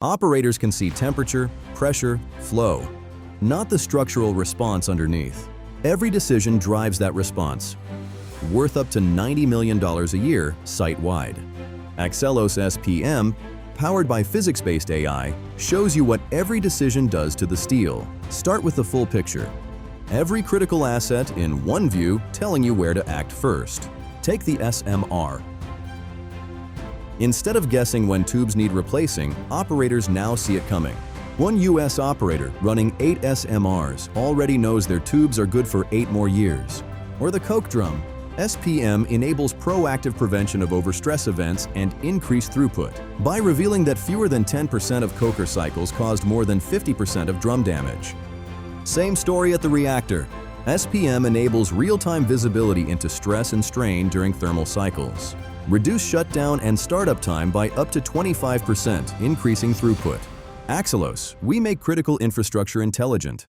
Operators can see temperature, pressure, flow, not the structural response underneath. Every decision drives that response, worth up to $90 million a year site-wide. Akselos SPM, powered by physics-based AI, shows you what every decision does to the steel. Start with the full picture. Every critical asset in one view telling you where to act first. Take the SMR. Instead of guessing when tubes need replacing, operators now see it coming. One US operator running 8 SMRs already knows their tubes are good for 8 more years. Or the coke drum. SPM enables proactive prevention of overstress events and increased throughput by revealing that fewer than 10% of coker cycles caused more than 50% of drum damage. Same story at the reactor. SPM enables real-time visibility into stress and strain during thermal cycles. Reduce shutdown and startup time by up to 25%, increasing throughput. Akselos, we make critical infrastructure intelligent.